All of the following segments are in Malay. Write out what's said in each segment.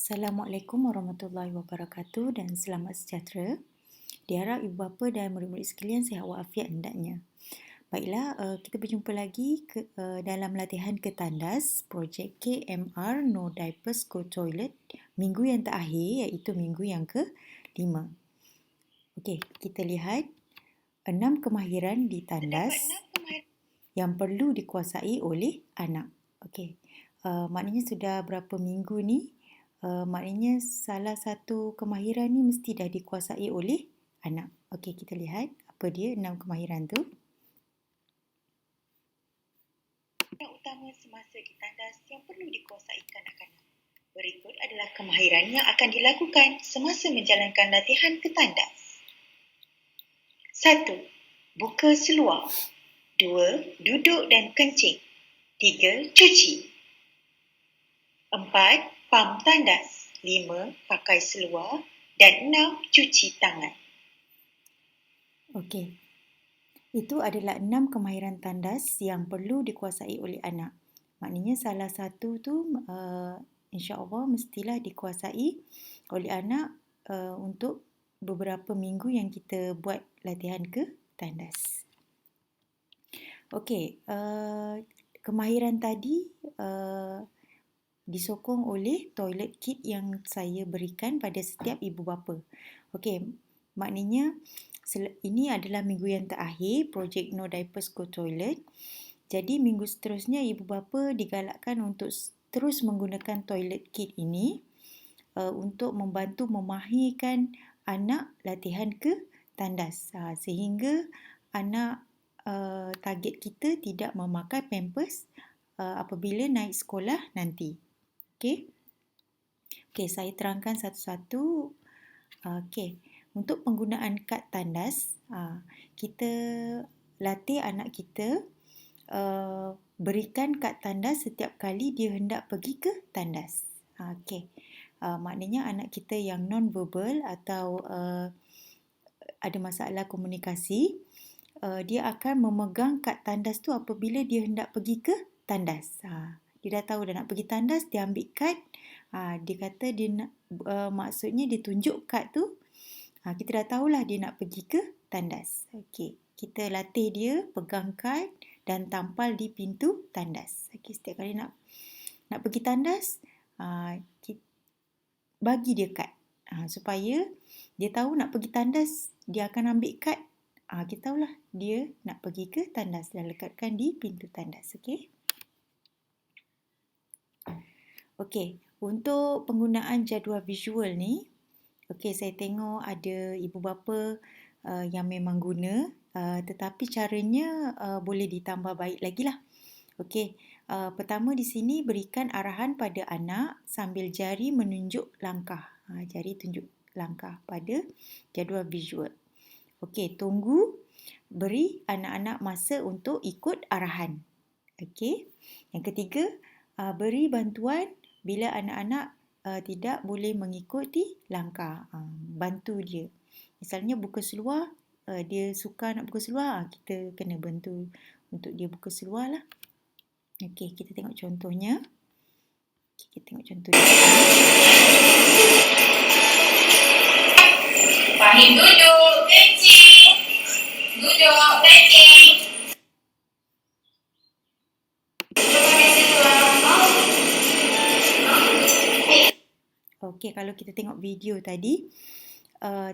Assalamualaikum warahmatullahi wabarakatuh dan selamat sejahtera. Diharap ibu bapa dan murid-murid sekalian sihat walafiat hendaknya. Baiklah, kita berjumpa lagi dalam latihan ketandas projek KMR No Diapers Go Toilet minggu yang terakhir iaitu minggu yang ke-5. Okey, kita lihat 6 kemahiran di tandas yang perlu dikuasai oleh anak. Okey, maknanya sudah berapa minggu ni maknanya salah satu kemahiran ni mesti dah dikuasai oleh anak. Okey, kita lihat apa dia 6 kemahiran tu. Utama semasa di tandas yang perlu dikuasai kanak-kanak. Berikut adalah kemahiran yang akan dilakukan semasa menjalankan latihan ke tandas. 1. Buka seluar. 2. Duduk dan kencing. 3. Cuci. 4. Pam tandas. 5. Pakai seluar. Dan 6. Cuci tangan. Okey. Itu adalah 6 kemahiran tandas yang perlu dikuasai oleh anak. Maknanya salah satu tu insya-Allah mestilah dikuasai oleh anak untuk beberapa minggu yang kita buat latihan ke tandas. Okey, kemahiran tadi disokong oleh toilet kit yang saya berikan pada setiap ibu bapa. Okey, maknanya ini adalah minggu yang terakhir projek No Diapers Go Toilet. Jadi minggu seterusnya ibu bapa digalakkan untuk terus menggunakan toilet kit ini untuk membantu memahirkan anak latihan ke tandas sehingga anak target kita tidak memakai pampers apabila naik sekolah nanti. Okey. Okey, saya terangkan satu-satu. Okey, untuk penggunaan kad tandas, kita latih anak kita berikan kad tandas setiap kali dia hendak pergi ke tandas. Okey. Maknanya anak kita yang non-verbal atau ada masalah komunikasi, dia akan memegang kad tandas tu apabila dia hendak pergi ke tandas. Dia dah tahu dah nak pergi tandas, dia ambil kad. Dia kata dia nak, maksudnya dia tunjuk kad tu. Kita dah tahulah dia nak pergi ke tandas. Okey, kita latih dia pegang kad dan tampal di pintu tandas. Okey, setiap kali nak pergi tandas, bagi dia kad. Supaya dia tahu nak pergi tandas, dia akan ambil kad. Kita tahulah dia nak pergi ke tandas dan lekatkan di pintu tandas. Okey. Okey, untuk penggunaan jadual visual ni, okey, saya tengok ada ibu bapa yang memang guna, tetapi caranya boleh ditambah baik lagi lah. Okey, pertama di sini berikan arahan pada anak sambil jari menunjuk langkah. Jari tunjuk langkah pada jadual visual. Okey, tunggu, beri anak-anak masa untuk ikut arahan. Okey. Yang ketiga, beri bantuan bila anak-anak tidak boleh mengikuti langkah. Bantu dia. Misalnya buka seluar, dia suka nak buka seluar, kita kena bantu untuk dia buka seluar lah. Okey, kita tengok contohnya. Kita tengok contoh dia. Fahim duduk, kencing. Duduk, kencing. Okey, kalau kita tengok video tadi,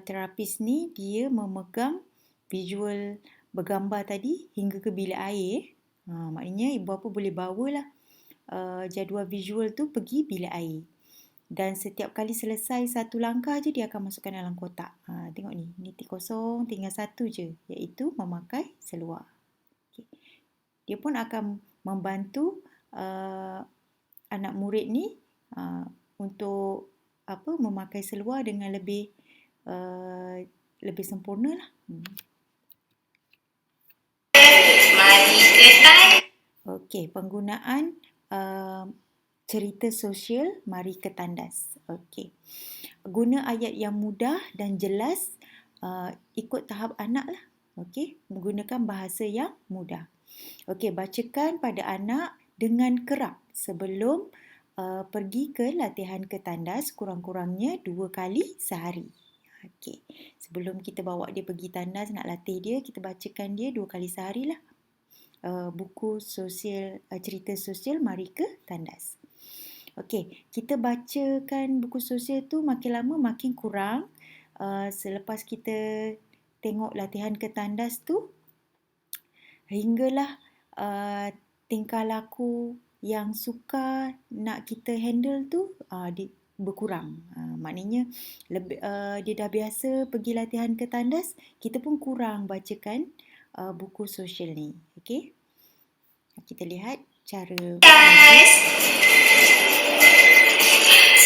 terapis ni dia memegang visual bergambar tadi hingga ke bilik air. Maknanya ibu bapa boleh bawalah jadual visual tu pergi bilik air. Dan setiap kali selesai satu langkah je dia akan masukkan dalam kotak. Tengok ni tik kosong, tinggal satu je, iaitu memakai seluar. Okay. Dia pun akan membantu anak murid ni untuk memakai seluar dengan lebih sempurna lah. Mari ke tandas. Okey, penggunaan cerita sosial mari ke tandas. Okey. Guna ayat yang mudah dan jelas, ikut tahap anak lah. Okey, menggunakan bahasa yang mudah. Okey, bacakan pada anak dengan kerap sebelum pergi ke latihan ke tandas kurang-kurangnya 2 kali sehari. Okey. Sebelum kita bawa dia pergi tandas nak latih dia, kita bacakan dia 2 kali sehari lah. Buku sosial, cerita sosial Mari ke Tandas. Okey, kita bacakan buku sosial tu makin lama makin kurang. Selepas kita tengok latihan ke tandas tu, hinggalah tingkah laku yang sukar nak kita handle tu berkurang. Maknanya dia dah biasa pergi latihan ke tandas, kita pun kurang bacakan buku sosial ni. Okey. Kita lihat cara Guys,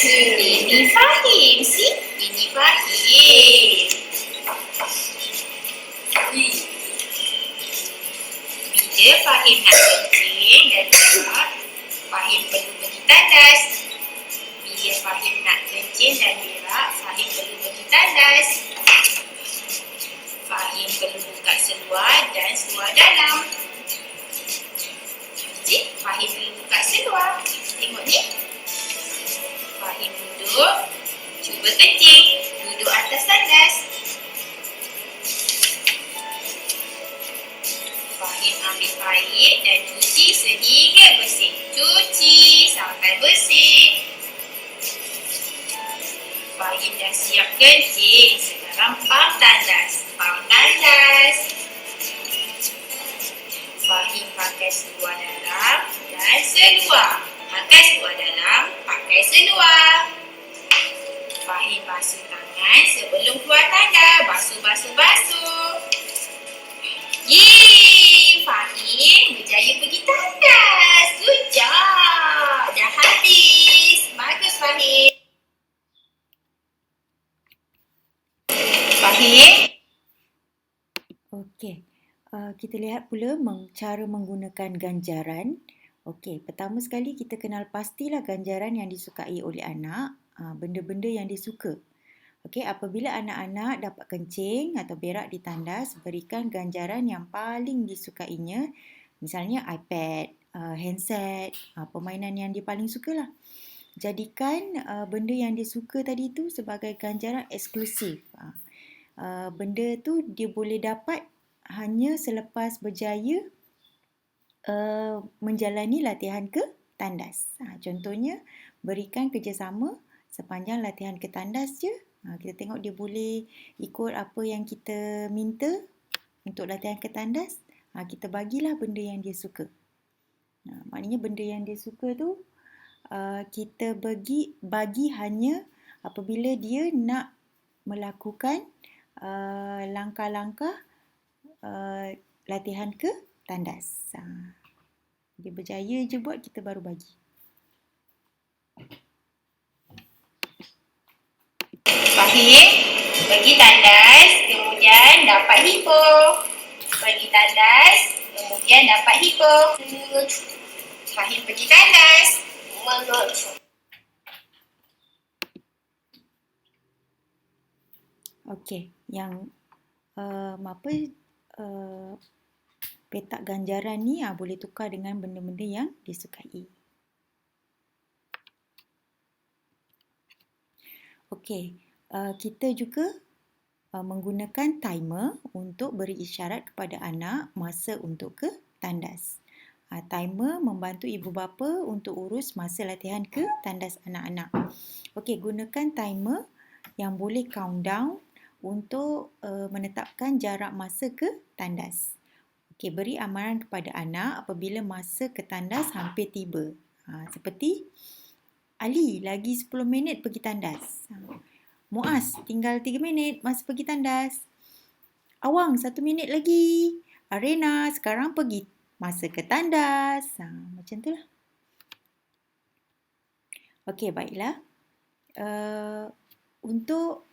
ini Fahim sih. Ini Fahim. Bila Fahim nak kencing dan berak, Fahim perlu pergi tandas. Bila Fahim nak kencing dan berak, Fahim perlu pergi tandas. Fahim perlu buka seluar dan seluar dalam. Jadi, Fahim perlu buka seluar. Tengok ni. Fahim duduk. Cuba kencing. Duduk atas tandas. Fahim ambil air dan cuci sehingga bersih. Cuci sampai bersih. Fahim dah siap kencing. Sekarang pam tandas. Pam tandas. Fahim pakai seluar dalam dan seluar. Pakai seluar dalam, pakai seluar. Fahim basuh tangan sebelum keluar tanda. Basuh, basuh, basuh. Yeay! Fahim berjaya pergi tandas. Good job! Dah habis. Bagus, Fahim. Fahim? Okey. Kita lihat pula cara menggunakan ganjaran. Okey, pertama sekali kita kenal pastilah ganjaran yang disukai oleh anak, benda-benda yang dia suka. Okey, apabila anak-anak dapat kencing atau berak di tandas, berikan ganjaran yang paling disukainya. Misalnya iPad, handset, permainan yang dia paling sukalah. Jadikan benda yang dia suka tadi tu sebagai ganjaran eksklusif. Benda tu dia boleh dapat hanya selepas berjaya menjalani latihan ke tandas. Contohnya, berikan kerjasama sepanjang latihan ke tandas je. Kita tengok dia boleh ikut apa yang kita minta untuk latihan ke tandas. Kita bagilah benda yang dia suka. Maknanya benda yang dia suka tu kita bagi hanya apabila dia nak melakukan langkah-langkah latihan ke tandas. Dia berjaya je buat, kita baru bagi. Fahim pergi tandas, kemudian dapat hipo. Pergi tandas, kemudian dapat hipo. Fahim pergi tandas. Okey, yang petak ganjaran ni boleh tukar dengan benda-benda yang disukai. Okey, kita juga menggunakan timer untuk beri isyarat kepada anak masa untuk ke tandas. Timer membantu ibu bapa untuk urus masa latihan ke tandas anak-anak. Okey, gunakan timer yang boleh countdown untuk menetapkan jarak masa ke tandas. Okey, beri amaran kepada anak apabila masa ke tandas hampir tiba. Seperti Ali, lagi 10 minit pergi tandas. Muaz, tinggal 3 minit masa pergi tandas. Awang, 1 minit lagi. Arena, sekarang pergi masa ke tandas. Macam tu lah. Okey, baiklah. Untuk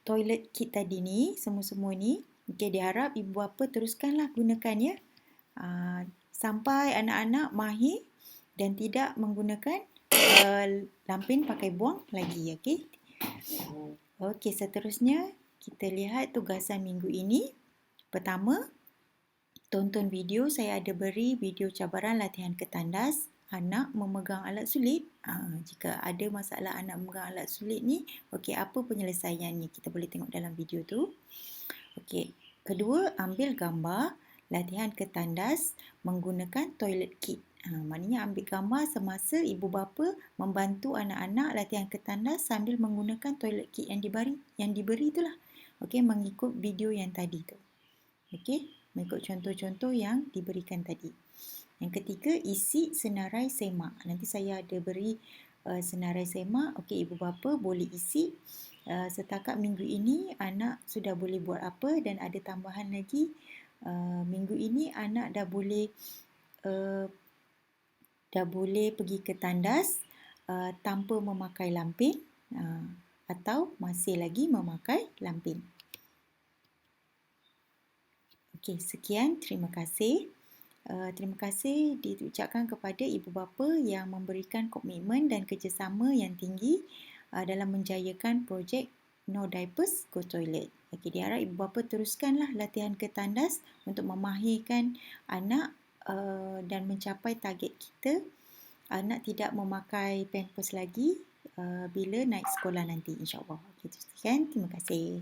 toilet kit tadi ni, semua-semua ni, okay, diharap ibu bapa teruskanlah gunakan ya. Sampai anak-anak mahir dan tidak menggunakan lampin pakai buang lagi. Okey. Okey, seterusnya kita lihat tugasan minggu ini. Pertama, tonton video. Saya ada beri video cabaran latihan ke tandas. anak memegang alat sulit. Jika ada masalah anak memegang alat sulit ni, okey, apa penyelesaiannya? Kita boleh tengok dalam video tu. Okey, kedua, ambil gambar latihan ketandas menggunakan toilet kit. Maknanya ambil gambar semasa ibu bapa membantu anak-anak latihan ketandas sambil menggunakan toilet kit yang diberi itulah. Okey, mengikut video yang tadi tu. Okey, mengikut contoh-contoh yang diberikan tadi. Yang ketiga, isi senarai semak. Nanti saya ada beri senarai semak. Okey, ibu bapa boleh isi. Setakat minggu ini anak sudah boleh buat apa, dan ada tambahan lagi. Minggu ini anak dah boleh pergi ke tandas tanpa memakai lampin atau masih lagi memakai lampin. Okey, sekian. Terima kasih. Terima kasih diucapkan kepada ibu bapa yang memberikan komitmen dan kerjasama yang tinggi dalam menjayakan projek No Diapers Go Toilet. Okey, diharap ibu bapa teruskanlah latihan ketandas untuk memahirkan anak dan mencapai target kita, anak tidak memakai pampers lagi bila naik sekolah nanti, insya-Allah. Okey, sekian. Terima kasih.